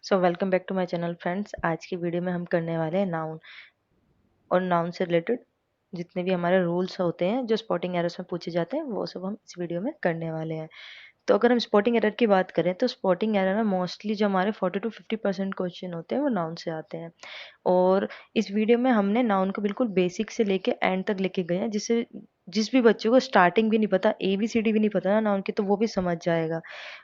So welcome back to my channel friends. आज की video में हम करने वाले हैं नाउन और नाउन से रिलेटेड जितने भी हमारे रूल्स होते हैं जो स्पॉटिंग एरर्स में पूछे जाते हैं वो सब हम इस वीडियो में करने वाले हैं। तो अगर हम स्पॉटिंग एरर की बात करें तो स्पॉटिंग एरर में मोस्टली जो हमारे 40 to 50% क्वेश्चन होते हैं वो नाउन से आते हैं। और इस वीडियो में हमने नाउन को बिल्कुल बेसिक से लेके एंड तक लेके गए हैं, जिससे जिस भी बच्चे को स्टार्टिंग भी नहीं पता, ABCD भी नहीं पता ना नाउन की, तो वो भी समझ जाएगा।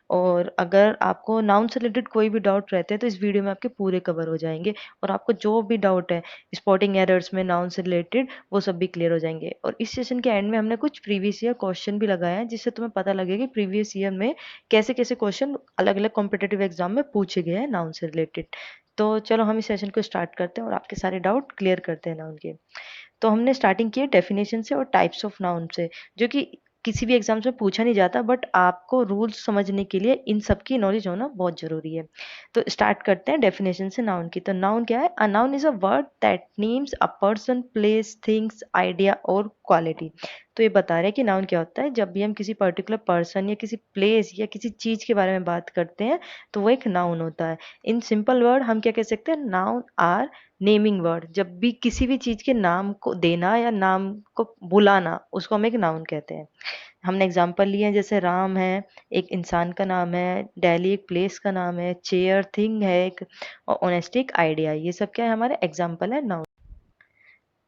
और अगर आपको नाउन से रिलेटेड कोई भी डाउट रहते हैं तो इस वीडियो में आपके पूरे कवर हो जाएंगे, और आपको जो भी डाउट है स्पॉटिंग एरर्स में नाउन से रिलेटेड वो सब भी क्लियर हो जाएंगे। और इस सेशन के एंड में हमने कुछ प्रीवियस ईयर क्वेश्चन भी लगाया है, जिससे तुम्हें पता लगेगा कि प्रीवियस ईयर में कैसे कैसे क्वेश्चन अलग अलग कॉम्पिटेटिव एग्जाम में पूछे गए हैं नाउन से रिलेटेड। तो चलो हम इस सेशन को स्टार्ट करते हैं और आपके सारे डाउट क्लियर करते हैं नाउन के। तो हमने स्टार्टिंग की है डेफिनेशन से और टाइप्स ऑफ नाउन से, जो कि किसी भी एग्जाम्स में पूछा नहीं जाता, बट आपको रूल्स समझने के लिए इन सब की नॉलेज होना बहुत जरूरी है। तो स्टार्ट करते हैं डेफिनेशन से नाउन की। तो नाउन क्या है? A noun is a word that names a person, place, things, idea और क्वालिटी। तो ये बता रहे हैं कि नाउन क्या होता है। जब भी हम किसी पर्टिकुलर पर्सन या किसी प्लेस या किसी चीज के बारे में बात करते हैं तो वो एक नाउन होता है। इन सिंपल वर्ड हम क्या कह सकते हैं? Noun are naming word. जब भी किसी भी चीज के नाम को देना या नाम को बुलाना, उसको हम एक नाउन कहते हैं। हमने एग्जांपल लिए हैं, जैसे राम है एक इंसान का नाम है, दिल्ली एक प्लेस का नाम है, चेयर थिंग है एक, और ऑनेस्टी एक आइडिया। ये सब क्या है? हमारे एग्जांपल है नाउन।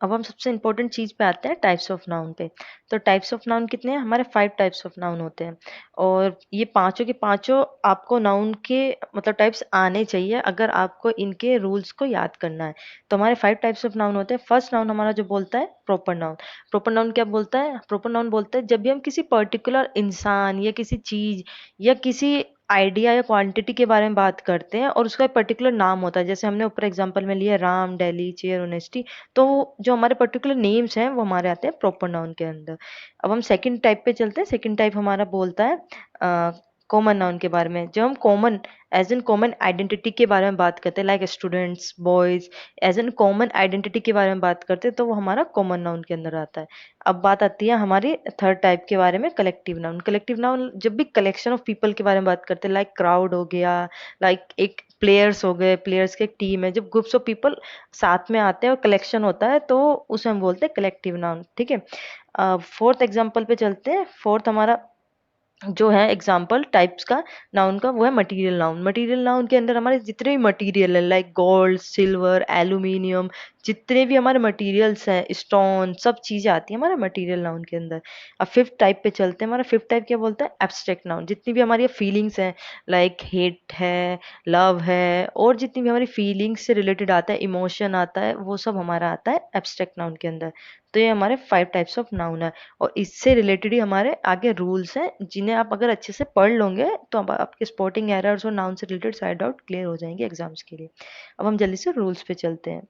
अब हम सबसे इंपॉर्टेंट चीज पे आते हैं, टाइप्स ऑफ नाउन पे। तो टाइप्स ऑफ नाउन कितने हैं? हमारे 5 टाइप्स ऑफ नाउन होते हैं। और ये पांचों के पांचों आपको नाउन के मतलब टाइप्स आने चाहिए अगर आपको इनके रूल्स को याद करना है। तो हमारे 5 टाइप्स ऑफ नाउन होते हैं। फर्स्ट नाउन हमारा जो बोलता है प्रॉपर नाउन। प्रॉपर नाउन क्या बोलता है? प्रॉपर नाउन बोलता है जब भी हम किसी पर्टिकुलर इंसान या किसी चीज या किसी आइडिया या क्वांटिटी के बारे में बात करते हैं और उसका एक पर्टिकुलर नाम होता है। जैसे हमने ऊपर एग्जांपल में लिया राम, दिल्ली, चेयर, ऑनेस्टी। तो जो हमारे पर्टिकुलर नेम्स हैं वो हमारे आते हैं प्रॉपर नाउन के अंदर। अब हम सेकंड टाइप पे चलते हैं। सेकंड टाइप हमारा बोलता है कॉमन नाउन के बारे में। जब हम common as an common identity के बारे में बात करते हैं, like students, boys, as an common identity के बारे में बात करते हैं, तो वो हमारा कॉमन नाउन के अंदर आता है। अब बात आती है हमारी थर्ड टाइप के बारे में, कलेक्टिव नाउन। कलेक्टिव नाउन जब भी कलेक्शन ऑफ पीपल के बारे में बात करते हैं, लाइक क्राउड हो गया, लाइक एक प्लेयर्स हो गए, प्लेयर्स की एक टीम है, जब ग्रुप्स ऑफ पीपल साथ में आते हैं और कलेक्शन होता है तो उसे हम बोलते हैं कलेक्टिव नाउन। ठीक है। फोर्थ एग्जाम्पल पे चलते हैं। फोर्थ हमारा जो है एग्जाम्पल टाइप्स का नाउन का, वो है मटेरियल नाउन। मटेरियल नाउन के अंदर हमारे जितने भी मटेरियल है, लाइक गोल्ड, सिल्वर, एल्यूमिनियम, जितने भी हमारे मटेरियल्स हैं, स्टोन, सब चीजें आती हैं हमारे मटेरियल नाउन के अंदर। अब फिफ्थ टाइप पे चलते हैं। हमारा फिफ्थ टाइप क्या बोलता है? Abstract noun. जितनी भी हमारी फीलिंग्स हैं, लाइक हेट है, लव है, और जितनी भी हमारी फीलिंग्स से रिलेटेड आता है, इमोशन आता है, वो सब हमारा आता है एब्स्ट्रैक्ट नाउन के अंदर। तो ये हमारे 5 टाइप्स ऑफ नाउन है। और इससे रिलेटेड ही हमारे आगे रूल्स हैं, जिन्हें आप अगर अच्छे से पढ़ लोगे तो आपके स्पॉटिंग एरर्स और नाउन से रिलेटेड सारे डाउट क्लियर हो जाएंगे एग्जाम्स के लिए। अब हम जल्दी से रूल्स पे चलते हैं।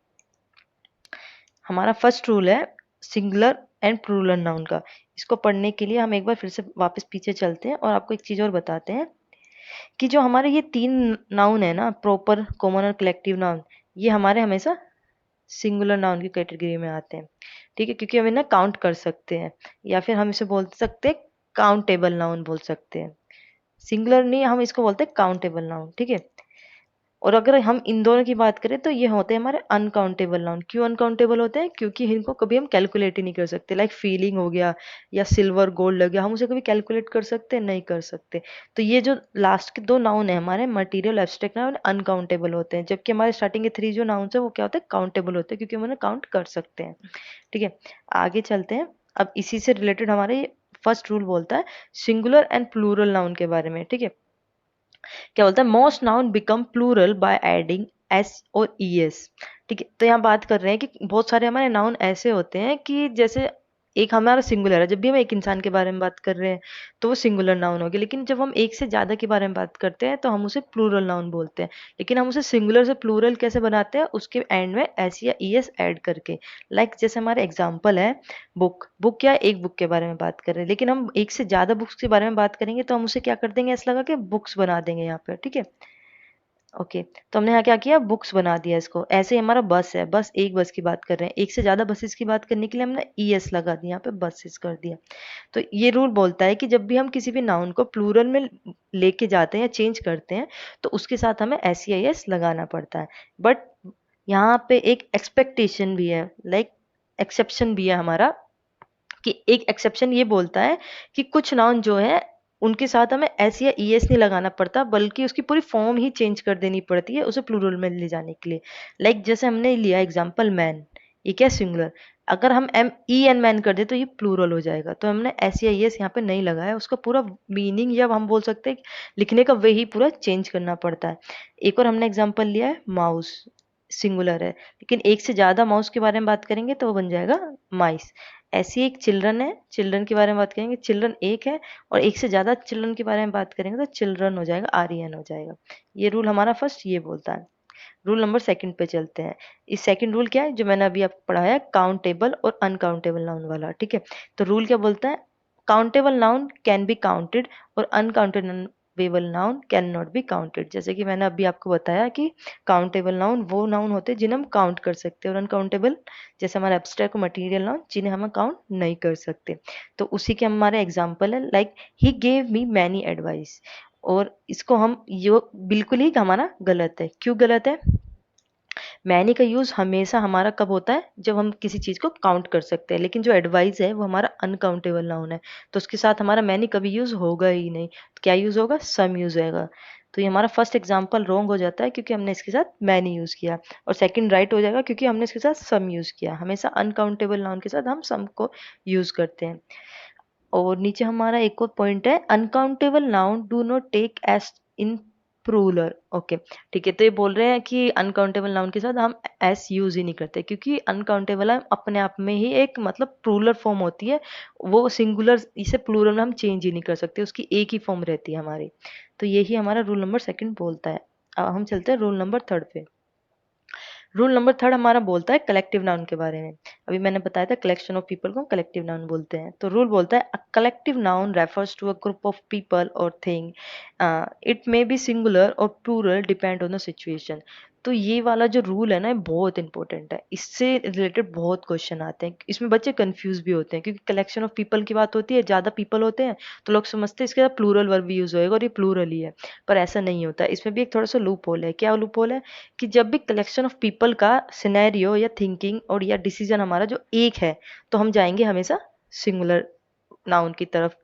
हमारा फर्स्ट रूल है सिंगुलर एंड प्लूरल नाउन का। इसको पढ़ने के लिए हम एक बार फिर से वापस पीछे चलते हैं और आपको एक चीज और बताते हैं कि जो हमारे ये 3 नाउन है ना, प्रॉपर, कॉमन और कलेक्टिव नाउन, ये हमारे हमेशा सिंगुलर नाउन की कैटेगरी में आते हैं। ठीक है, क्योंकि हम इन्हें काउंट कर सकते हैं, या फिर हम इसे बोल सकते हैं काउंटेबल नाउन बोल सकते हैं। सिंगुलर नहीं, हम इसको बोलते हैं काउंटेबल नाउन। ठीक है। और अगर हम इन दोनों की बात करें तो ये होते हैं हमारे अनकाउंटेबल नाउन। क्यों अनकाउंटेबल होते हैं? क्योंकि इनको कभी हम कैलकुलेट ही नहीं कर सकते। लाइक फीलिंग हो गया या सिल्वर, गोल्ड लग गया, हम उसे कभी कैलकुलेट कर सकते हैं? नहीं कर सकते। तो ये जो लास्ट के 2 नाउन है हमारे, मटेरियल, एब्स्ट्रैक्ट नाउन, अनकाउंटेबल होते हैं, जबकि हमारे स्टार्टिंग के 3 जो नाउन है वो क्या होते हैं? काउंटेबल होते हैं, क्योंकि हम उन्हें काउंट कर सकते हैं। ठीक है, आगे चलते हैं। अब इसी से रिलेटेड हमारे फर्स्ट रूल बोलता है सिंगुलर एंड प्लूरल नाउन के बारे में। ठीक है, क्या बोलता है? Most noun become plural by adding S और ईएस। ठीक है, तो यहाँ बात कर रहे हैं कि बहुत सारे हमारे नाउन ऐसे होते हैं कि जैसे एक हमारा सिंगुलर है, जब भी हम एक इंसान के बारे में बात कर रहे हैं तो वो सिंगुलर नाउन हो गया, लेकिन जब हम एक से ज्यादा के बारे में बात करते हैं तो हम उसे प्लूरल नाउन बोलते हैं। लेकिन हम उसे सिंगुलर से प्लूरल कैसे बनाते हैं? उसके एंड में एस या ईएस ऐड करके। लाइक जैसे हमारे एग्जाम्पल है बुक। बुक क्या है? एक बुक के बारे में बात कर रहे हैं, लेकिन हम एक से ज्यादा बुक्स के बारे में बात करेंगे तो हम उसे क्या कर देंगे? ऐसा लगा कि बुक्स बना देंगे यहाँ पर। ठीक है। ओके, तो हमने यहाँ क्या किया, बुक्स बना दिया इसको। ऐसे ही हमारा बस है, बस एक बस की बात कर रहे हैं, एक से ज्यादा बसेस की बात करने के लिए हमने ईएस लगा दिया, यहाँ पे बसेस कर दिया। तो ये रूल बोलता है कि जब भी हम किसी भी नाउन को प्लूरल में लेके जाते हैं या चेंज करते हैं तो उसके साथ हमें एस या एस लगाना पड़ता है। बट यहाँ पे एक एक्सपेक्टेशन भी है, लाइक एक्सेप्शन भी है हमारा, कि एक एक्सेप्शन ये बोलता है कि कुछ नाउन जो है उनके साथ हमें एस या ई एस नहीं लगाना पड़ता, बल्कि उसकी पूरी फॉर्म ही चेंज कर देनी पड़ती है उसे प्लूरल में ले जाने के लिए। लाइक जैसे हमने लिया एग्जांपल मैन, ये क्या सिंगुलर, अगर हम एम ई एन मैन कर दे तो ये प्लूरल हो जाएगा, तो हमने एस या ई एस यहाँ पे नहीं लगाया, उसका पूरा मीनिंग या हम बोल सकते हैं लिखने का वे ही पूरा चेंज करना पड़ता है। एक और हमने एग्जाम्पल लिया है माउस, सिंगुलर है, लेकिन एक से ज्यादा माउस के बारे में बात करेंगे तो वो बन जाएगा माइस। ऐसी एक चिल्ड्रन है, चिल्ड्रन के बारे में बात करेंगे, चिल्ड्रन एक है, और एक से ज्यादा चिल्ड्रन के बारे में बात करेंगे तो चिल्ड्रन हो जाएगा, आर ई एन हो जाएगा। ये रूल हमारा फर्स्ट ये बोलता है। रूल नंबर सेकंड पे चलते हैं। इस सेकंड रूल क्या है, जो मैंने अभी आपको पढ़ाया, काउंटेबल और अनकाउंटेबल नाउन वाला, ठीक है। तो रूल क्या बोलता है, countable noun can be counted और uncountable noun can not be counted. जैसे कि मैंने अभी आपको बताया कि काउंटेबल नाउन वो नाउन होते हैं जिन्हें हम काउंट कर सकते हैं, और अनकाउंटेबल जैसे हमारे एब्स्ट्रैक्ट और मटेरियल नाउन जिन्हें हम काउंट नहीं कर सकते। तो उसी के हमारे एग्जाम्पल है, like he gave me many advice, और इसको हम यो बिल्कुल ही हमारा गलत है। क्यों गलत है, मैनी का यूज हमेशा हमारा कब होता है, जब हम किसी चीज को काउंट कर सकते हैं, लेकिन जो एडवाइस है वो हमारा अनकाउंटेबल नाउन है, तो उसके साथ हमारा मैनी कभी यूज होगा ही नहीं। तो क्या यूज होगा, सम यूज होगा। तो ये हमारा फर्स्ट एग्जाम्पल रॉन्ग हो जाता है क्योंकि हमने इसके साथ मैनी यूज किया, और सेकंड राइट हो जाएगा क्योंकि हमने इसके साथ सम यूज किया। हमेशा अनकाउंटेबल नाउन के साथ हम सम को यूज करते हैं। और नीचे हमारा एक और पॉइंट है, uncountable noun do not take S in plural. Okay, ठीक है, तो ये बोल रहे हैं कि अनकाउंटेबल नाउन के साथ हम एस यूज ही नहीं करते, क्योंकि अनकाउंटेबल है अपने आप में ही एक मतलब प्लूरल फॉर्म होती है, वो सिंगुलर इसे प्लूरल में हम चेंज ही नहीं कर सकते, उसकी एक ही फॉर्म रहती है हमारी। तो यही हमारा रूल नंबर सेकंड बोलता है। अब हम चलते हैं रूल नंबर थर्ड पे। रूल नंबर थर्ड हमारा बोलता है कलेक्टिव नाउन के बारे में। अभी मैंने बताया था कलेक्शन ऑफ पीपल को कलेक्टिव नाउन बोलते हैं। तो रूल बोलता है, a collective noun refers to a group of people और thing, it may be singular और plural depend on the situation. तो ये वाला जो रूल है ना, ये बहुत इंपॉर्टेंट है, इससे रिलेटेड बहुत क्वेश्चन आते हैं, इसमें बच्चे कंफ्यूज भी होते हैं, क्योंकि कलेक्शन ऑफ पीपल की बात होती है, ज्यादा पीपल होते हैं तो लोग समझते हैं इसके साथ प्लूरल वर्ब भी यूज होएगा और ये प्लूरल ही है, पर ऐसा नहीं होता। इसमें भी एक थोड़ा सा लूप होल है। क्या लूप होल है, कि जब भी कलेक्शन ऑफ पीपल का सिनेरियो या थिंकिंग और या डिसीजन हमारा जो एक है, तो हम जाएंगे हमेशा सिंगुलर नाउन की तरफ,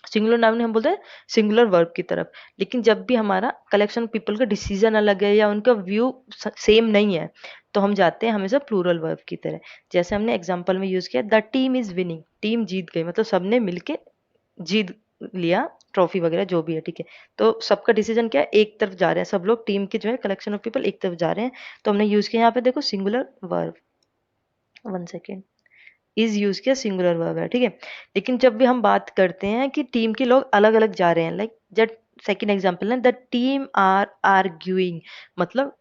सिंगुलर नाउन हम बोलते हैं सिंगुलर वर्ब की तरफ। लेकिन जब भी हमारा कलेक्शन ऑफ पीपल का डिसीजन अलग है या उनका व्यू सेम नहीं है, तो हम जाते हैं हमेशा प्लूरल वर्ब की तरह। जैसे हमने एग्जांपल में यूज किया, the team is winning, team जीत गई, मतलब सबने मिलके जीत लिया ट्रॉफी वगैरह जो भी है, ठीक है। तो सबका डिसीजन क्या है, एक तरफ जा रहे हैं, सब लोग टीम के जो है कलेक्शन ऑफ पीपल एक तरफ जा रहे हैं। तो हमने यूज किया यहाँ पे देखो singular verb, one second, is use किया, सिंगुलर वर्ब है, ठीक है। लेकिन जब भी हम बात करते हैं कि टीम के लोग अलग अलग जा रहे हैं, लाइक जब सेकेंड एग्जाम्पल है, द टीम आर आर्ग्यूइंग, मतलब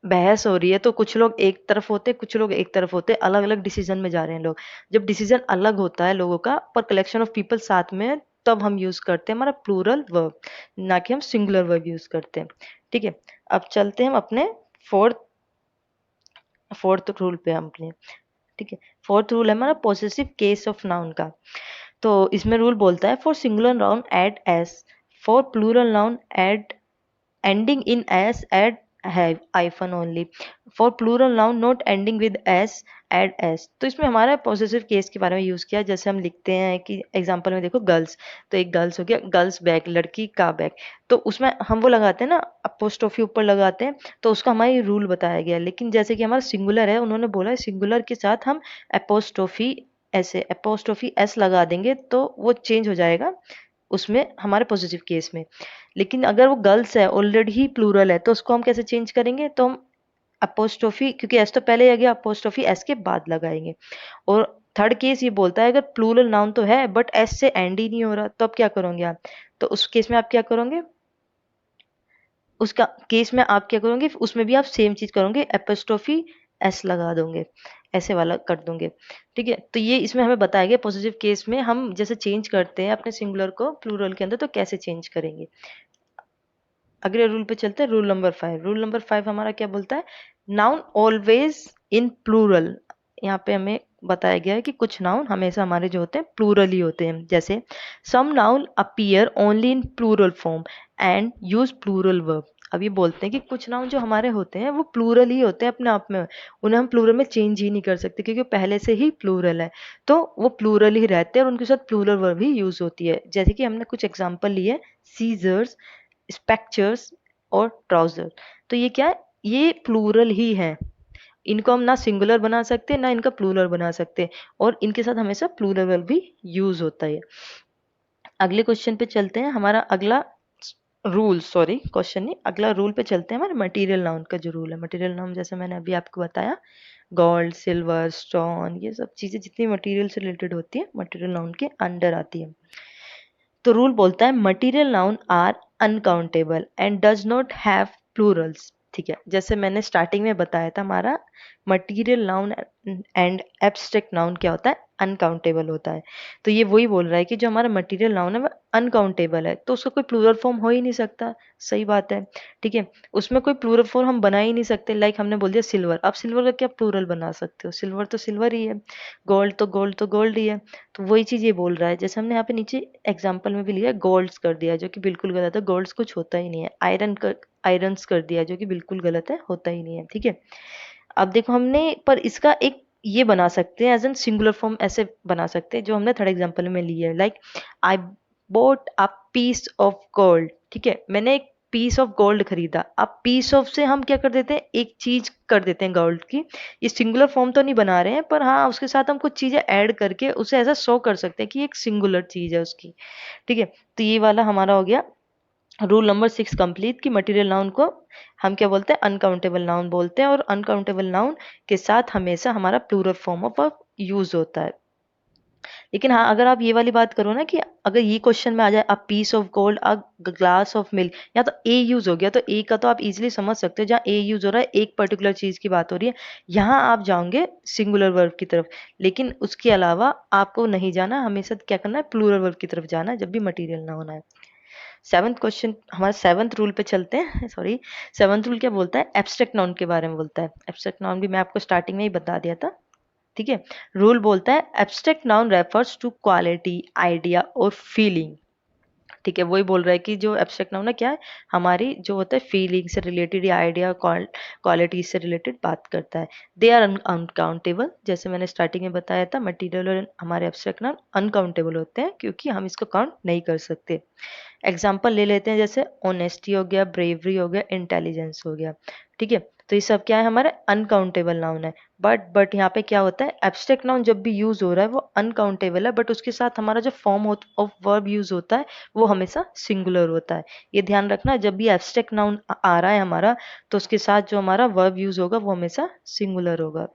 बहस हो रही है, तो कुछ लोग एक तरफ होते हैं, कुछ लोग एक तरफ होते हैं, अलग अलग डिसीजन में जा रहे हैं लोग। जब डिसीजन अलग होता है लोगों का पर कलेक्शन ऑफ पीपल साथ में है, तब हम यूज करते हैं हमारा प्लूरल वर्ब, ना कि हम सिंगुलर वर्ब यूज करते हैं, ठीक है। अब चलते हैं हम अपने फोर्थ फोर्थ रूल पे हम अपने, ठीक है। फोर्थ रूल है हमारा पॉसेसिव केस ऑफ नाउन का। तो इसमें रूल बोलता है, for singular noun add S, for plural noun add ending in s add have hyphen only, for plural noun not ending with s add s। तो इसमें हमारा पॉसेसिव केस के बारे में यूज किया। जैसे हम लिखते हैं कि एग्जांपल में देखो गर्ल्स, तो एक गर्ल्स हो गया, गर्ल्स बैग, लड़की का बैग, तो उसमें हम वो लगाते हैं ना अपोस्ट्रोफी ऊपर लगाते हैं, तो उसका हमारी रूल बताया गया। लेकिन जैसे कि हमारा सिंगुलर है, उन्होंने बोला है सिंगुलर के साथ हम अपोस्ट्रोफी ऐसे अपोस्ट्रोफी एस लगा देंगे तो वो चेंज हो जाएगा उसमें हमारे पॉजिटिव केस में। लेकिन अगर वो गर्ल्स है ऑलरेडी ही प्लूरल है, तो उसको हम कैसे चेंज करेंगे, तो हम अपोस्ट्रोफी, क्योंकि एस तो पहले आ गया, अपोस्ट्रोफी एस के बाद लगाएंगे। और थर्ड केस ये बोलता है, अगर प्लूरल नाउन तो है बट एस से एंड ही नहीं हो रहा, तो अब क्या करोगे आप, तो उस केस में आप क्या करोगे, उसका केस में आप क्या करोगे, उसमें भी आप सेम चीज करोगे, एपोस्ट्रोफी एस लगा दोगे, ऐसे वाला कर दोगे, ठीक है। तो ये इसमें हमें बताया गया पॉजिटिव केस में हम जैसे चेंज करते हैं अपने सिंगुलर को प्लूरल के अंदर, तो कैसे चेंज करेंगे। अगले रूल पे चलते हैं, रूल नंबर 5। रूल नंबर 5 हमारा क्या बोलता है, नाउन ऑलवेज इन प्लूरल। यहाँ पे हमें बताया गया है कि कुछ नाउन हमेशा हमारे जो होते हैं प्लूरल ही होते हैं। जैसे some noun appear only in plural form and use plural verb. अब ये बोलते हैं कि कुछ नाउन जो हमारे होते हैं वो प्लूरल ही होते हैं अपने आप में, उन्हें हम प्लूरल में चेंज ही नहीं कर सकते क्योंकि पहले से ही प्लूरल है, तो वो प्लूरल ही रहते हैं और उनके साथ प्लूरल वर्ब ही यूज होती है। जैसे कि हमने कुछ एग्जांपल लिए, सीजर्स, स्पेक्चर्स और ट्राउजर। तो ये क्या है, ये प्लूरल ही है, इनको हम ना सिंगुलर बना सकते ना इनका प्लूरल बना सकते, और इनके साथ हमेशा प्लूरल वर्ब भी यूज होता है। अगले क्वेश्चन पे चलते हैं, हमारा अगला रूल, सॉरी क्वेश्चन नहीं, अगला रूल पे चलते हैं। हमारे मटेरियल नाउन का जो रूल है, मटेरियल नाउन जैसे मैंने अभी आपको बताया, गोल्ड, सिल्वर, स्टोन, ये सब चीजें जितनी मटेरियल से रिलेटेड होती है मटेरियल नाउन के अंडर आती है। तो रूल बोलता है material noun are uncountable and does not have plurals. ठीक है, जैसे मैंने स्टार्टिंग में बताया था, हमारा material noun and abstract noun क्या होता है, अनकाउंटेबल होता है। तो ये वही बोल रहा है कि जो हमारा मटेरियल नाउन है वो अनकाउंटेबल है, तो उसका कोई प्लूरल फॉर्म हो ही नहीं सकता। सही बात है, ठीक है, उसमें कोई प्लूरल फॉर्म हम बना ही नहीं सकते। लाइक हमने बोल दिया सिल्वर, अब सिल्वर का क्या प्लूरल बना सकते हो, सिल्वर तो सिल्वर ही है, गोल्ड तो गोल्ड ही है। तो वही चीज ये बोल रहा है, जैसे हमने यहाँ पे नीचे एग्जाम्पल में भी लिया, गोल्ड्स कर दिया जो कि बिल्कुल गलत है, गोल्ड्स कुछ होता ही नहीं है। आयरन्स कर दिया जो कि बिल्कुल गलत है, होता ही नहीं है। ठीक है, अब देखो हमने पर इसका एक ये बना सकते हैं एज एन सिंगुलर फॉर्म, ऐसे बना सकते हैं जो हमने थर्ड एग्जाम्पल में लिया है। Like I bought a piece of gold. ठीक है, मैंने एक पीस ऑफ गोल्ड खरीदा। अब पीस ऑफ से हम क्या कर देते हैं, एक चीज कर देते हैं गोल्ड की। ये सिंगुलर फॉर्म तो नहीं बना रहे हैं, पर हाँ उसके साथ हम कुछ चीजें ऐड करके उसे ऐसा शो कर सकते हैं कि एक सिंगुलर चीज है उसकी। ठीक है, तो ये वाला हमारा हो गया रूल नंबर 6 कंप्लीट, कि मटेरियल नाउन को हम क्या बोलते हैं, अनकाउंटेबल नाउन बोलते हैं, और अनकाउंटेबल नाउन के साथ हमेशा हमारा plural form of verb use होता है। लेकिन हाँ, अगर आप ये वाली बात करो ना कि अगर ये क्वेश्चन में आ जाए a piece of gold, a glass of milk, या तो ए यूज हो गया, तो ए का तो आप इजीली समझ सकते हो, जहाँ ए यूज हो रहा है एक पर्टिकुलर चीज की बात हो रही है, यहाँ आप जाओगे सिंगुलर वर्ब की तरफ। लेकिन उसके अलावा आपको नहीं जाना, हमेशा क्या करना है, प्लूरल वर्ब की तरफ जाना है जब भी मटेरियल ना होना है। सेवंथ क्वेश्चन, हमारे सेवंथ रूल पे चलते हैं। सॉरी, सेवंथ रूल क्या बोलता है, एब्स्ट्रैक्ट नाउन के बारे में बोलता है। एब्स्ट्रैक्ट नाउन भी मैं आपको स्टार्टिंग में ही बता दिया था। ठीक है, रूल बोलता है abstract noun refers to quality, idea और फीलिंग। ठीक है, वही बोल रहा है कि जो एब्स्ट्रैक्ट नाउन है क्या है, हमारी जो होता है फीलिंग से रिलेटेड या आइडिया क्वालिटी से रिलेटेड बात करता है। दे आर अनकाउंटेबल, जैसे मैंने स्टार्टिंग में बताया था, मटेरियल और हमारे एब्स्ट्रैक्ट नाउन अनकाउंटेबल होते हैं क्योंकि हम इसको काउंट नहीं कर सकते। एग्जाम्पल ले लेते हैं, जैसे ऑनेस्टी हो गया, ब्रेवरी हो गया, इंटेलिजेंस हो गया। ठीक है, तो ये सब क्या है, हमारे अनकाउंटेबल नाउन है। बट यहाँ पे क्या होता है, एब्स्ट्रैक्ट नाउन जब भी यूज हो रहा है वो अनकाउंटेबल है, बट उसके साथ हमारा जो फॉर्म ऑफ वर्ब यूज होता है वो हमेशा सिंगुलर होता है। ये ध्यान रखना, जब भी एब्स्ट्रैक्ट नाउन आ रहा है हमारा, तो उसके साथ जो हमारा वर्ब यूज होगा वो हमेशा सिंगुलर होगा।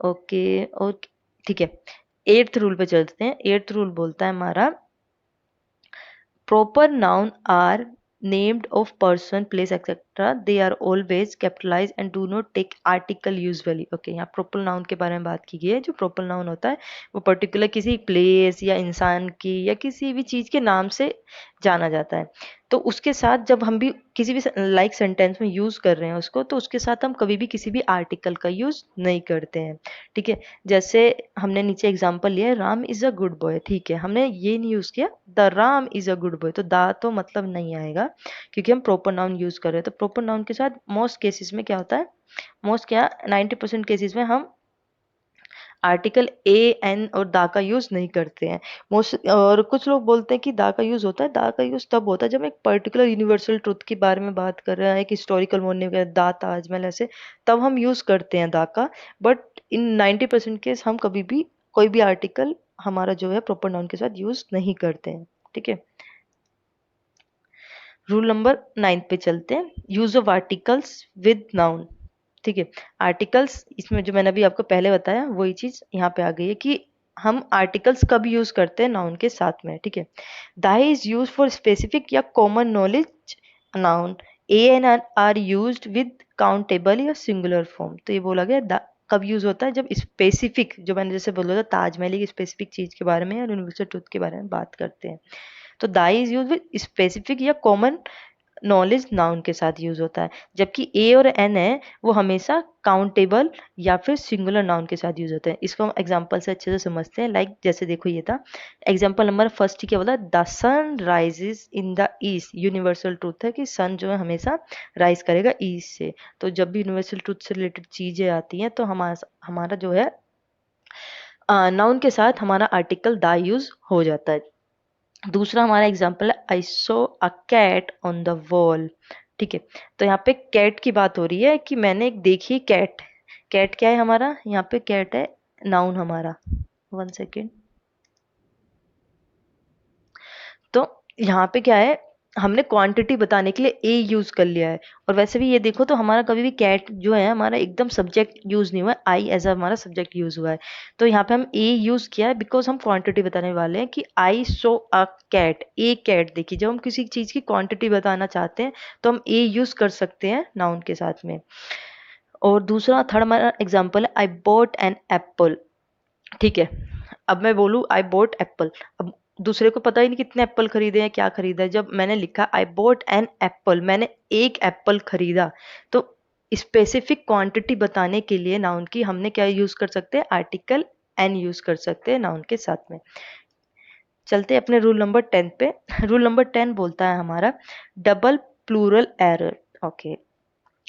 ओके ओके, ठीक है, एट्थ रूल पे चलते हैं। एट्थ रूल बोलता है हमारा, proper noun are named of person, place, etc. They are always capitalized and do not take article usually. Okay, यहाँ proper noun के बारे में बात की गई है। जो proper noun होता है वो particular किसी place या इंसान की या किसी भी चीज के नाम से जाना जाता है। तो उसके साथ जब हम भी किसी भी लाइक सेंटेंस में यूज कर रहे हैं उसको, तो उसके साथ हम कभी भी किसी भी आर्टिकल का यूज नहीं करते हैं। ठीक है, जैसे हमने नीचे एग्जांपल लिया, Ram is a good boy. ठीक है, हमने ये नहीं यूज किया the Ram is a good boy, तो दा तो मतलब नहीं आएगा क्योंकि हम प्रॉपर नाउन यूज कर रहे हैं। तो प्रॉपर नाउन के साथ मोस्ट केसेस में क्या होता है, मोस्ट क्या 90% केसेस में हम आर्टिकल ए एन और दा का यूज नहीं करते हैं मोस्ट। और कुछ लोग बोलते हैं कि दा का यूज होता है, दा का यूज तब होता है जब एक पर्टिकुलर यूनिवर्सल ट्रुथ के बारे में बात कर रहे हैं, एक हिस्टोरिकल मोटिव है, दा ताजमहल, ऐसे तब हम यूज करते हैं दा का। बट इन 90% केस हम कभी भी कोई भी आर्टिकल हमारा जो है प्रॉपर नाउन के साथ यूज नहीं करते हैं। ठीक है, रूल नंबर 9 पे चलते हैं, use of articles with noun. ठीक है, आर्टिकल्स, इसमें जो मैंने अभी आपको पहले बताया वही चीज यहाँ पे आ गई है कि हम आर्टिकल्स कब यूज करते हैं नाउन के साथ में। ठीक है, the is use for specific या common knowledge noun, a an are use with countable या सिंगुलर फॉर्म। तो ये बोला गया कब यूज होता है, जब स्पेसिफिक, जो मैंने जैसे बोला था ताजमहल की स्पेसिफिक चीज के बारे में या यूनिवर्सल ट्रुथ के बारे में बात करते हैं। तो the is use with specific या कॉमन नॉलेज नाउन के साथ यूज होता है, जबकि ए और एन है वो हमेशा काउंटेबल या फिर सिंगुलर नाउन के साथ यूज होते हैं। इसको हम एग्जांपल से अच्छे से समझते हैं। लाइक जैसे देखो ये था एग्जांपल नंबर फर्स्ट, क्या बोला, the sun rises in the east. Universal truth है कि सन जो है हमेशा राइज करेगा ईस्ट से। तो जब भी यूनिवर्सल ट्रूथ से रिलेटेड चीजें आती हैं तो हमारा हमारा जो है नाउन के साथ हमारा आर्टिकल द यूज हो जाता है। दूसरा हमारा एग्जाम्पल है I saw a cat on the wall. ठीक है, तो यहाँ पे कैट की बात हो रही है कि मैंने एक देखी कैट। कैट क्या है हमारा, यहाँ पे कैट है नाउन हमारा। 1 सेकेंड। तो यहाँ पे क्या है, हमने क्वांटिटी बताने के लिए ए यूज कर लिया है। और वैसे भी ये देखो तो हमारा कभी भी कैट जो है हमारा एकदम सब्जेक्ट यूज नहीं हुआ है, आई एज हमारा सब्जेक्ट यूज हुआ है। तो यहाँ पे हम ए यूज किया है बिकॉज हम क्वांटिटी बताने वाले हैं कि आई सो अ कैट, ए कैट देखी। जब हम किसी चीज की क्वांटिटी बताना चाहते हैं तो हम ए यूज कर सकते हैं नाउन के साथ में। और दूसरा थर्ड हमारा एग्जाम्पल है आई बॉट एन एप्पल। ठीक है, अब मैं बोलूँ आई बोट एप्पल, अब दूसरे को पता ही नहीं कितने एप्पल खरीदे हैं, क्या खरीदा है। जब मैंने लिखा आई बोट एन एप्पल, मैंने एक एप्पल खरीदा, तो स्पेसिफिक क्वांटिटी बताने के लिए नाउन की हमने क्या यूज कर सकते हैं, आर्टिकल एन यूज कर सकते हैं नाउन के साथ में। चलते हैं अपने रूल नंबर 10 पे। रूल नंबर 10 बोलता है हमारा double plural error. Okay,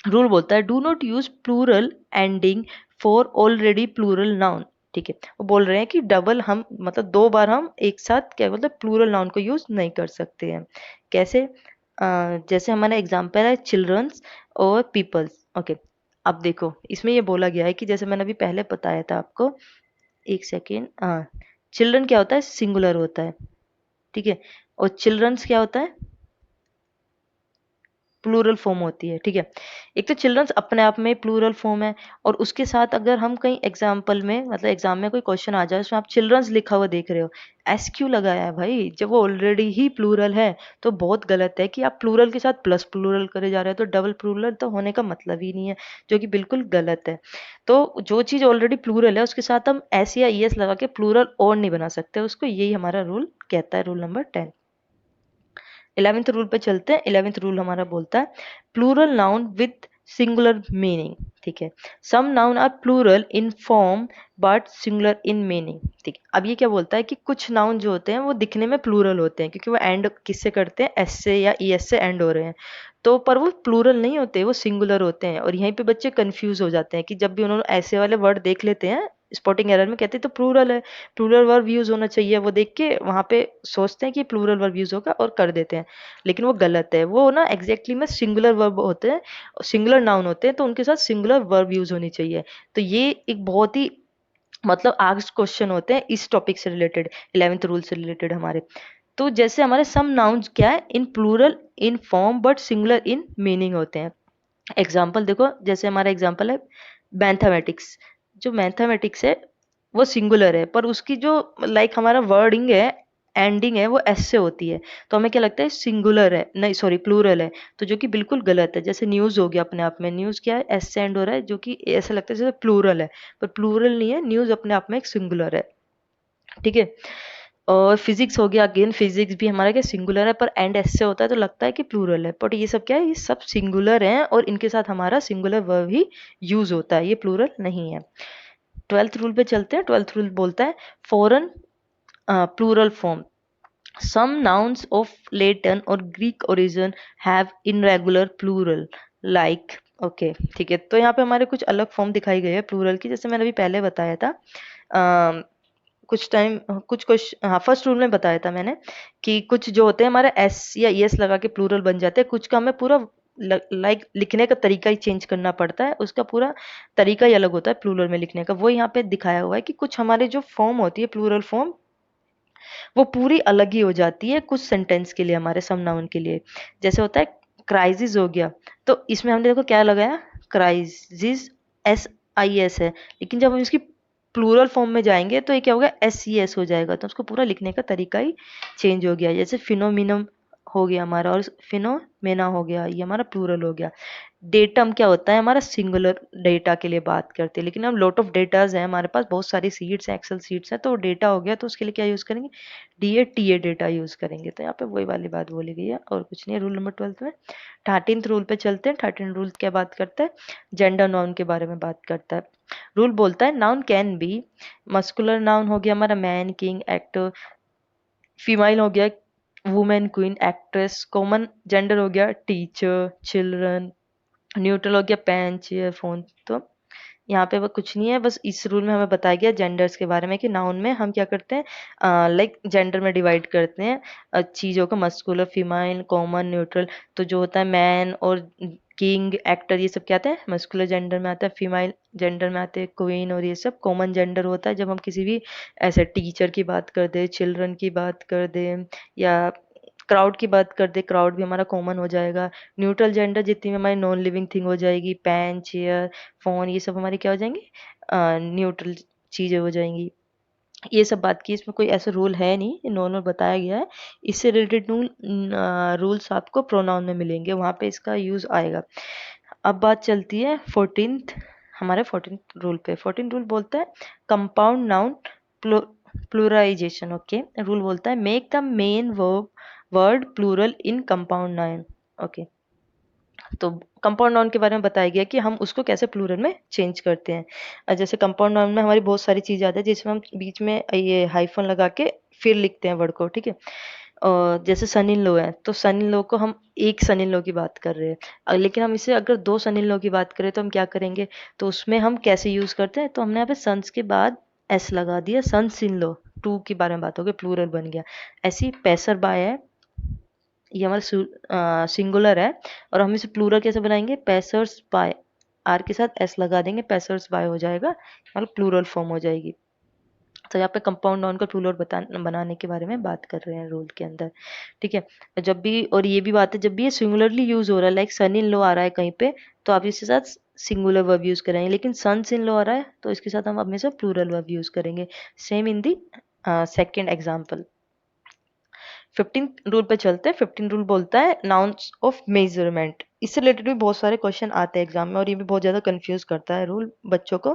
rule बोलता है do not use plural ending for already plural noun. ठीक है, वो बोल रहे हैं कि डबल हम मतलब दो बार हम एक साथ क्या बोलते हैं प्लूरल नाउन को यूज नहीं कर सकते हैं। कैसे, जैसे हमारा एग्जांपल है चिल्ड्रंस और पीपल्स। ओके, अब देखो इसमें ये बोला गया है कि जैसे मैंने अभी पहले बताया था आपको, 1 सेकेंड, चिल्ड्रन क्या होता है, सिंगुलर होता है। ठीक है, और चिल्ड्रंस क्या होता है, प्लूरल फॉर्म होती है। ठीक है, एक तो चिल्ड्रंस अपने आप में प्लूरल फॉर्म है, और उसके साथ अगर हम कहीं एग्जाम्पल में मतलब एग्जाम में कोई क्वेश्चन आ जाए उसमें आप चिल्ड्रंस लिखा हुआ देख रहे हो, एस क्यों लगाया है भाई, जब वो ऑलरेडी ही प्लूरल है। तो बहुत गलत है कि आप प्लूरल के साथ प्लस प्लूरल करे जा रहे हो, तो डबल प्लूरल तो होने का मतलब ही नहीं है, जो कि बिल्कुल गलत है। तो जो चीज ऑलरेडी प्लूरल है उसके साथ हम एस या ई एस लगा के प्लूरल और नहीं बना सकते उसको, यही हमारा रूल कहता है, रूल नंबर 10। 11th रूल पे चलते हैं। 11th रूल हमारा बोलता है plural noun with singular meaning. ठीक है, some noun are plural in form but singular in meaning. ठीक है, अब ये क्या बोलता है कि कुछ नाउन जो होते हैं वो दिखने में प्लूरल होते हैं क्योंकि वो एंड किससे करते हैं, एस से या ई एस से एंड हो रहे हैं, तो पर वो प्लूरल नहीं होते, वो सिंगुलर होते हैं। और यहीं पे बच्चे कंफ्यूज हो जाते हैं कि जब भी उन्होंने ऐसे वाले वर्ड देख लेते हैं स्पॉटिंग एरर में, कहते हैं तो प्लूरल है, प्लूरल वर्ब यूज होना चाहिए, वो देख के वहां पे सोचते हैं कि प्लूरल वर्ब यूज होगा और कर देते हैं, लेकिन वो गलत है। वो ना एग्जैक्टली में सिंगुलर वर्ब होते हैं, सिंगुलर नाउन होते हैं, तो उनके साथ सिंगुलर वर्ब यूज होनी चाहिए। तो ये एक बहुत ही मतलब आस्क्ड क्वेश्चन होते हैं इस टॉपिक से रिलेटेड, 11th रूल से रिलेटेड हमारे। तो जैसे हमारे सम नाउन्स क्या है, in plural in form but singular in meaning होते हैं। एग्जाम्पल देखो, जैसे हमारा एग्जाम्पल है मैथमेटिक्स। जो मैथमेटिक्स है वो सिंगुलर है, पर उसकी जो लाइक हमारा वर्डिंग है, एंडिंग है, वो एस से होती है, तो हमें क्या लगता है सिंगुलर है, नहीं सॉरी प्लूरल है। तो जो कि बिल्कुल गलत है। जैसे न्यूज हो गया, अपने आप में न्यूज क्या है, एस से एंड हो रहा है, जो कि ऐसा लगता है जैसे प्लूरल है, पर प्लूरल नहीं है, न्यूज अपने आप में एक सिंगुलर है। ठीक है, और फिजिक्स हो गया, अगेन फिजिक्स भी हमारा क्या सिंगुलर है, पर एंड एस से होता है तो लगता है कि प्लूरल है, बट ये सब क्या है, ये सब सिंगुलर हैं और इनके साथ हमारा सिंगुलर वर्ब ही यूज होता है, ये प्लूरल नहीं है। 12th रूल पे चलते हैं। 12th रूल बोलता है foreign plural form, some nouns of Latin और Greek origin have irregular plural like. Okay, ठीक है, तो यहाँ पे हमारे कुछ अलग फॉर्म दिखाई गई है प्लूरल की, जैसे मैंने अभी पहले बताया था कुछ टाइम कुछ हाँ फर्स्ट रूल में बताया था मैंने कि कुछ जो होते हैं हमारे एस या एस लगा के प्लूरल बन जाते हैं, कुछ का हमें पूरा लाइक लिखने का तरीका ही चेंज करना पड़ता है, उसका पूरा तरीका ही अलग होता है प्लूरल में लिखने का। वो यहाँ पे दिखाया हुआ है कि कुछ हमारे जो फॉर्म होती है प्लूरल फॉर्म, वो पूरी अलग ही हो जाती है कुछ सेंटेंस के लिए, हमारे सम नाउन के लिए। जैसे होता है क्राइसिस हो गया, तो इसमें हमने देखो क्या लगाया, क्राइसिस, एस आई एस है, लेकिन जब हम इसकी प्लूरल फॉर्म में जाएंगे तो ये क्या होगा, एस सी एस हो जाएगा, तो उसको पूरा लिखने का तरीका ही चेंज हो गया। जैसे फिनोमिनम हो गया हमारा, और फिनोमेना हो गया, ये हमारा प्लूरल हो गया। डेटम क्या होता है, हमारा सिंगुलर डेटा के लिए बात करते हैं, लेकिन हम लॉट ऑफ डेटाज हैं हमारे पास, बहुत सारी सीट्स हैं, एक्सेल सीट्स हैं, तो डेटा हो गया, तो उसके लिए क्या यूज करेंगे, DATA डेटा यूज करेंगे। तो यहाँ पे वही वाली बात बोली गई है और कुछ नहीं है रूल नंबर 12 में। 13th रूल पे चलते हैं। 13th रूल क्या बात करता है, जेंडर नाउन के बारे में बात करता है। रूल बोलता है noun can B, muscular noun हो गया हमारा मैन, किंग, एक्टर, फीमेल हो गया women, queen, actress, common gender हो गया टीचर, चिल्ड्रन, न्यूट्रल हो गया पेन, चेयर, फोन। तो यहाँ पे वो कुछ नहीं है, बस इस रूल में हमें बताया गया जेंडर्स के बारे में कि नाउन में हम क्या करते हैं, लाइक जेंडर में डिवाइड करते हैं चीज़ों को, मस्कुलर, फीमेल, कॉमन, न्यूट्रल। तो जो होता है मैन और किंग, एक्टर, ये सब क्या आते हैं मस्कुलर जेंडर में आता है, फीमेल जेंडर में आते हैं क्वीन, और ये सब कॉमन जेंडर होता है जब हम किसी भी ऐसे टीचर की बात कर दे, चिल्ड्रन की बात कर दे, या क्राउड की बात कर दे, क्राउड भी हमारा कॉमन हो जाएगा। न्यूट्रल जेंडर जितनी भी हमारी नॉन लिविंग थिंग हो जाएगी, पेन, चेयर, फोन, ये सब हमारी क्या हो जाएंगी, न्यूट्रल चीजें हो जाएंगी। ये सब बात की, इसमें कोई ऐसा रूल है नहीं, ये नॉर्मल बताया गया है। इससे रिलेटेड रूल्स आपको प्रोनाउन में मिलेंगे, वहां पे इसका यूज आएगा। अब बात चलती है 14th, हमारे 14th रूल पे। 14th रूल बोलता है compound noun pluralization. Okay, rule बोलता है make the main word plural in compound noun. Okay, तो कंपाउंड नाउन के बारे में बताया गया कि हम उसको कैसे प्लूरल में चेंज करते हैं। जैसे कंपाउंड नाउन में हमारी बहुत सारी चीज़ आती है जिसमें हम बीच में ये हाइफन लगा के फिर लिखते हैं वर्ड को, ठीक है। और जैसे सन इन लो है, तो सन इन लो को हम एक सन इन लो की बात कर रहे हैं, लेकिन हम इसे अगर दो सन इन लो की बात करें तो हम क्या करेंगे, तो उसमें हम कैसे यूज करते हैं, तो हमने यहाँ पे सन्स के बाद एस लगा दिया, सन्स इन लो, टू की बारे में बात हो गई, प्लूरल बन गया। ऐसी पैसर बाय है, ये हमारा सिंगुलर है, और हम इसे प्लूरल कैसे बनाएंगे, पैसर्स बाय, आर के साथ एस लगा देंगे, पैसर्स बाय हो जाएगा, मतलब प्लूरल फॉर्म हो जाएगी। तो यहाँ पे कंपाउंड नाउन का प्लूरल बनाने के बारे में बात कर रहे हैं रूल के अंदर, ठीक है। जब भी, और ये भी बात है, जब भी ये सिंगुलरली यूज हो रहा है, लाइक सन इन लो आ रहा है कहीं पे, तो आप इसके साथ सिंगुलर वर्ब यूज करेंगे, लेकिन सन्स इन लो आ रहा है तो इसके साथ हम हमेशा प्लूरल वर्ब यूज करेंगे। Same in the second example. 15th rule पे चलते हैं। 15 रूल बोलता है नाउन्स ऑफ मेजरमेंट। इससे रिलेटेड भी बहुत सारे क्वेश्चन आते हैं एग्जाम में, और ये भी बहुत ज्यादा कंफ्यूज करता है रूल बच्चों को।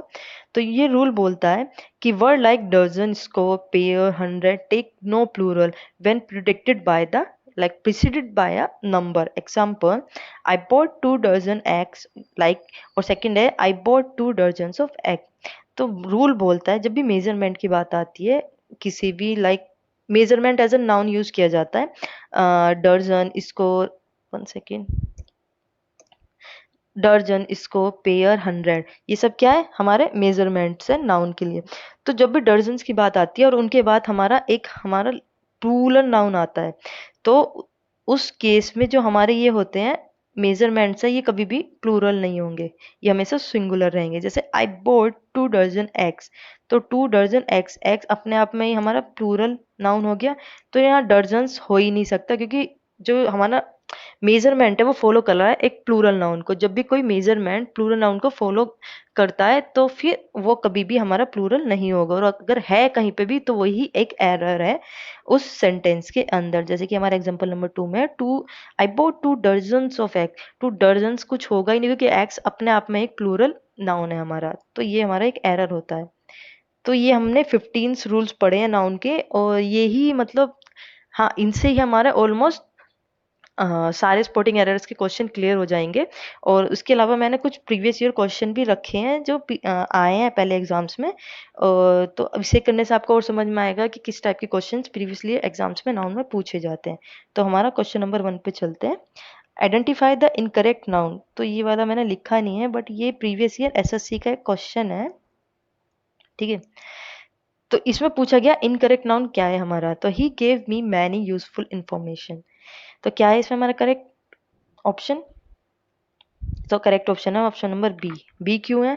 तो ये रूल बोलता है कि word like dozen, score, pair, 100 take no plural when predicted by the like preceded by a number. Example, I bought 2 dozen eggs, like, और सेकंड है I bought 2 dozens of egg। तो रूल बोलता है जब भी मेजरमेंट की बात आती है, किसी भी like measurement as a noun use किया जाता है, दर्जन, स्कोर, वन सेकेंड, दर्जन, स्कोर, पेयर, 100, ये सब क्या है हमारे मेजरमेंट्स है नाउन के लिए। तो जब भी दर्जन्स की बात आती है और उनके बाद हमारा प्लूरल नाउन आता है, तो उस केस में जो हमारे ये होते हैं मेजरमेंट्स है, ये कभी भी प्लूरल नहीं होंगे, ये हमेशा सिंगुलर रहेंगे। जैसे आई बोट 2 डजन एग्स, तो 2 डजन एग्स, एग्स अपने आप में ही हमारा प्लूरल नाउन हो गया, तो यहाँ डर्जन्स हो ही नहीं सकता, क्योंकि जो हमारा मेजरमेंट है वो फॉलो कर रहा है एक प्लूरल नाउन को। जब भी कोई मेजरमेंट प्लूरल नाउन को फॉलो करता है तो फिर वो कभी भी हमारा प्लूरल नहीं होगा, और अगर है कहीं पे भी तो वही एक एरर है उस सेंटेंस के अंदर। जैसे कि हमारा एग्जांपल नंबर 2 में, two I bought 2 dozens of egg, 2 dozens कुछ होगा ही नहीं, क्योंकि एग्स अपने आप में एक प्लूरल नाउन है हमारा, तो ये हमारा एक एरर होता है। तो ये हमने 15 रूल्स पढ़े हैं नाउन के, और यही मतलब, हाँ, इनसे ही हमारा ऑलमोस्ट सारे स्पोर्टिंग एरर्स के क्वेश्चन क्लियर हो जाएंगे। और उसके अलावा मैंने कुछ प्रीवियस ईयर क्वेश्चन भी रखे हैं जो आए हैं पहले एग्जाम्स में, तो अब इसे करने से आपको और समझ में आएगा कि किस टाइप के क्वेश्चन प्रीवियसली एग्जाम्स में नाउन में पूछे जाते हैं। तो हमारा क्वेश्चन नंबर 1 पे चलते हैं। Identify the incorrect noun. तो ये वाला मैंने लिखा नहीं है, बट ये प्रीवियस ईयर एसएससी का एक क्वेश्चन है, ठीक है। तो इसमें पूछा गया इनकरेक्ट नाउन क्या है हमारा, तो he gave me many useful information. तो क्या है इसमें हमारा करेक्ट ऑप्शन, तो करेक्ट ऑप्शन है ऑप्शन नंबर बी। बी क्यों है,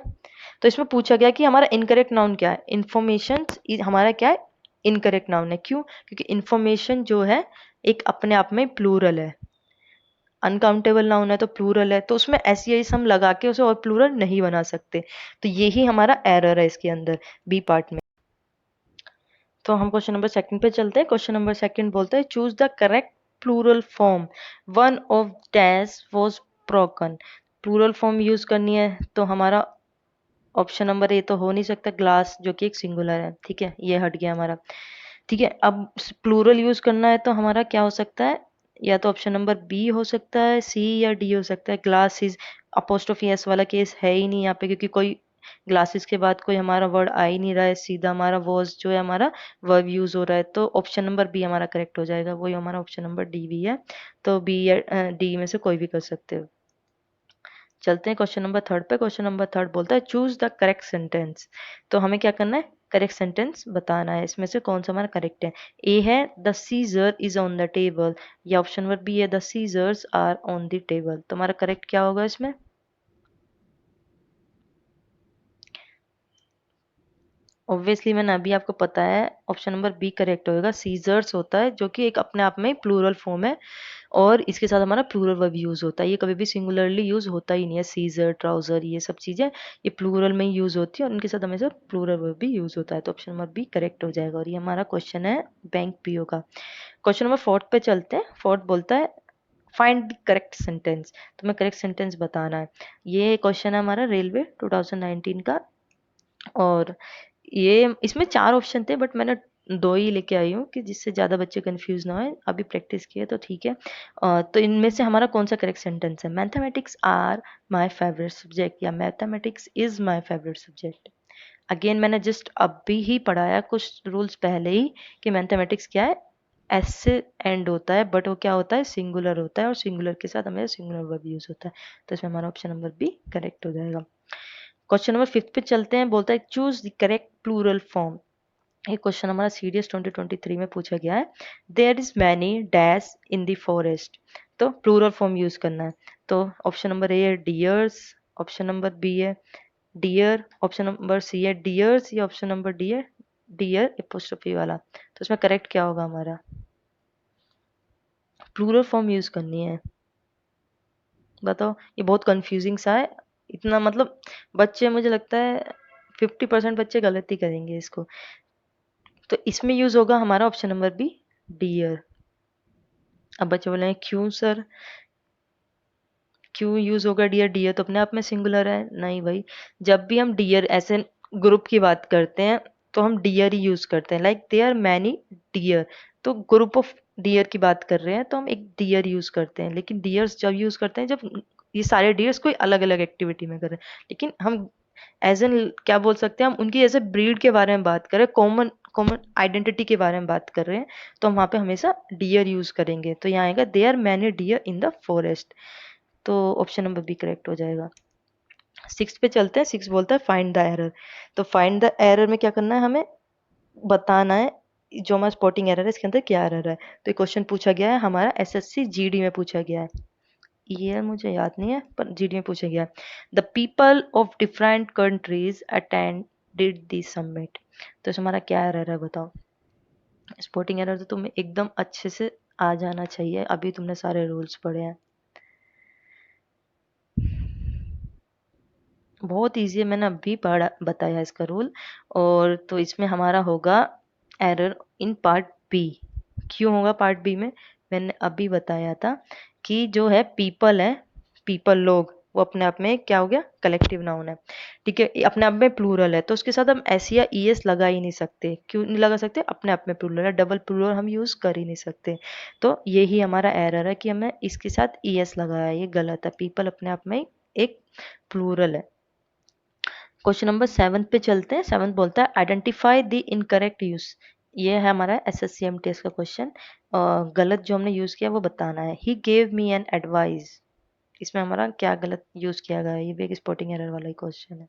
तो इसमें पूछा गया कि हमारा इनकरेक्ट नाउन क्या है, इंफॉर्मेशन हमारा क्या है, इनकरेक्ट नाउन है। क्यों, क्योंकि इंफॉर्मेशन जो है एक अपने आप में प्लूरल है, अनकाउंटेबल नाउन है तो प्लूरल है, तो उसमें ऐसी ऐसी हम लगा के उसे और प्लूरल नहीं बना सकते। तो यही हमारा एरर है इसके अंदर, बी पार्ट में। तो हम क्वेश्चन नंबर 2 पे चलते हैं। क्वेश्चन नंबर 2 बोलते हैं choose the correct plural form one of dash was broken. Plural form use करनी है तो हमारा ऑप्शन नंबर ए तो हो नहीं सकता, ग्लास जो कि एक सिंगुलर है, ठीक है, ये हट गया हमारा। ठीक है, अब प्लूरल यूज करना है तो हमारा क्या हो सकता है, या तो ऑप्शन नंबर बी हो सकता है, सी या डी हो सकता है। ग्लासेस अपोस्ट्रोफी एस वाला केस है ही नहीं यहाँ पे, क्योंकि कोई ग्लासेस के बाद कोई हमारा वर्ड आ ही नहीं रहा है, सीधा हमारा वॉज जो है हमारा वर्ब यूज हो रहा है। तो ऑप्शन नंबर बी हमारा करेक्ट हो जाएगा, वही हमारा ऑप्शन नंबर डी भी है। तो बी या डी में से कोई भी कर सकते हो। चलते हैं क्वेश्चन नंबर थर्ड पे। क्वेश्चन नंबर थर्ड बोलता है चूज द करेक्ट सेंटेंस। तो हमें क्या करना है, करेक्ट सेंटेंस बताना है, इसमें से कौन सा हमारा करेक्ट है। ए है the scissor is on the table, या ऑप्शन नंबर बी है the scissors are on the table. तो हमारा करेक्ट क्या होगा इसमें, ऑब्वियसली मैंने अभी आपको पता है ऑप्शन नंबर बी करेक्ट होगा। सीजर्स होता है जो कि एक अपने आप में प्लूरल फॉर्म है, और इसके साथ हमारा प्लूरल वर्ब यूज होता है। ये कभी भी सिंगुलरली यूज होता ही नहीं है, सीजर ट्राउजर ये सब चीजें ये प्लूरल में ही यूज होती है, और इनके साथ हमेशा प्लूरल वर्ब भी यूज होता है। तो ऑप्शन नंबर बी करेक्ट हो जाएगा, और ये हमारा क्वेश्चन है बैंक पीओ का। क्वेश्चन नंबर फोर्थ पे चलते हैं। फोर्थ बोलता है फाइंड द करेक्ट सेंटेंस। तो हमें करेक्ट सेंटेंस बताना है। ये क्वेश्चन है हमारा रेलवे 2019 का, और ये इसमें चार ऑप्शन थे बट मैंने दो ही लेके आई हूँ कि जिससे ज़्यादा बच्चे कंफ्यूज ना हो। अभी प्रैक्टिस किए तो ठीक है। तो इनमें से हमारा कौन सा करेक्ट सेंटेंस है, mathematics are my favourite subject या mathematics is my favourite subject. Again मैंने जस्ट अभी ही पढ़ाया कुछ रूल्स पहले ही कि मैथमेटिक्स क्या है, एस से एंड होता है, बट वो क्या होता है, सिंगुलर होता है, और सिंगुलर के साथ हमें सिंगुलर वर्ब यूज होता है। तो इसमें हमारा ऑप्शन नंबर बी करेक्ट हो जाएगा। क्वेश्चन नंबर फिफ्थ पे चलते हैं। बोलता है choose the correct plural form. ये क्वेश्चन हमारा सीडीएस 2023 में पूछा गया है। There is many dash in the forest. तो प्लूरल फॉर्म यूज करना है। तो ऑप्शन नंबर ए है डियर्स, ऑप्शन नंबर बी है डियर, ऑप्शन नंबर सी है डियर्स, या ऑप्शन नंबर डी है डियर एपोस्ट्रोफी वाला। तो इसमें करेक्ट क्या होगा हमारा, प्लूरल फॉर्म यूज करनी है। बताओ, ये बहुत कंफ्यूजिंग सा है, इतना मतलब बच्चे मुझे लगता है 50% बच्चे गलती करेंगे इसको। तो इसमें यूज होगा हमारा ऑप्शन नंबर बी डियर। अब बच्चे बोले हैं क्यों सर, क्यों यूज होगा डियर, डियर तो अपने आप में सिंगुलर है। नहीं भाई, जब भी हम डियर ऐसे ग्रुप की बात करते हैं तो हम डियर ही यूज करते हैं, like they are many dear. तो ग्रुप ऑफ डियर की बात कर रहे हैं तो हम एक डियर यूज करते हैं, लेकिन डियर्स जब यूज करते हैं जब ये सारे डियर्स कोई अलग अलग एक्टिविटी में कर रहे हैं। लेकिन हम एज एन क्या बोल सकते हैं, हम उनकी एज ए ब्रीड के बारे में बात करें, कॉमन कॉमन आइडेंटिटी के बारे में बात कर रहे हैं, तो हम वहाँ पे हमेशा डियर यूज करेंगे। तो यहाँ आएगा they are many dear in the forest. तो ऑप्शन नंबर बी करेक्ट हो जाएगा। सिक्स पे चलते हैं। सिक्स बोलता है फाइंड द एरर। तो फाइंड द एरर में क्या करना है, हमें बताना है जो हमारा स्पॉटिंग एरर है इसके अंदर क्या एरर है। तो ये क्वेश्चन पूछा गया है हमारा एसएससी जीडी में पूछा गया है, ये मुझे याद नहीं है पर जीडी में पूछा गया है। The people of different countries attended the summit. तो इसमें हमारा क्या एरर है बताओ। स्पॉटिंग एरर तो तुम्हें एकदम अच्छे से आ जाना चाहिए, अभी तुमने सारे रूल्स पढ़े हैं, बहुत इजी है, मैंने अभी पढ़ा बताया इसका रूल। और तो इसमें हमारा होगा एरर इन पार्ट बी। क्यों होगा पार्ट बी में, मैंने अभी बताया था कि जो है पीपल है, पीपल लोग, वो अपने आप में क्या हो गया, कलेक्टिव नाउन है। ठीक है, ये अपने आप में प्लूरल है, तो उसके साथ हम एस या ई एस लगा ही नहीं सकते। क्यों नहीं लगा सकते, अपने आप में प्लूरल है, डबल प्लूरल हम यूज कर ही नहीं सकते। तो यही हमारा एरर है कि हमें इसके साथ ई एस लगाया, ये गलत है। पीपल अपने आप में एक प्लूरल है। क्वेश्चन नंबर सेवन पे चलते हैं। सेवन बोलता है आइडेंटिफाई द इनकरेक्ट यूज। ये है हमारा एसएससी एमटीएस का क्वेश्चन। गलत जो हमने यूज किया वो बताना है। He gave me an advice, इसमें हमारा क्या गलत यूज किया गया है, ये भी एक स्पॉटिंग एरर वाला ही क्वेश्चन है।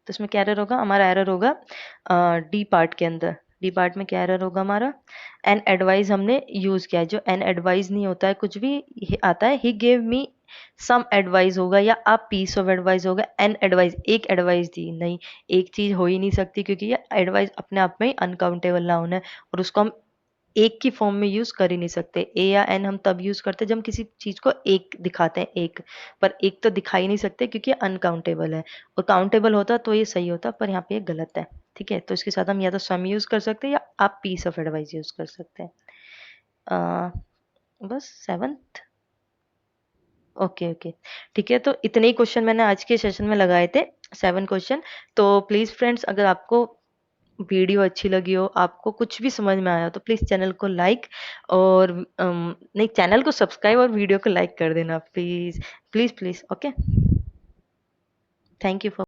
तो इसमें क्या एरर होगा, हमारा एरर होगा डी पार्ट के अंदर। डी पार्ट में क्या एरर होगा हमारा, एन एडवाइस हमने यूज किया है, जो एन एडवाइस नहीं होता है, कुछ भी आता है he gave me some advice होगा, या अ पीस ऑफ एडवाइस होगा। एन एडवाइस एक एडवाइस दी, नहीं, एक चीज हो ही नहीं सकती, क्योंकि ये एडवाइस अपने आप में ही अनकाउंटेबल नाउन है, और उसको हम एक की फॉर्म में यूज कर ही नहीं सकते। ए या एन हम तब यूज करते हैं जब हम किसी चीज को एक दिखाते हैं, एक, पर एक तो दिखा ही नहीं सकते क्योंकि अनकाउंटेबल है। और काउंटेबल होता तो ये सही होता, पर यहाँ पे ये गलत है। ठीक है, तो इसके साथ हम या तो सम यूज कर सकते हैं या आप पीस ऑफ एडवाइस यूज कर सकते हैं। बस 7th। ओके ओके, ठीक है, तो इतने ही क्वेश्चन मैंने आज के सेशन में लगाए थे, 7 क्वेश्चन। तो प्लीज फ्रेंड्स, अगर आपको वीडियो अच्छी लगी हो, आपको कुछ भी समझ में आया हो, तो प्लीज चैनल को लाइक और नहीं, चैनल को सब्सक्राइब और वीडियो को लाइक कर देना please please please. Okay, thank you for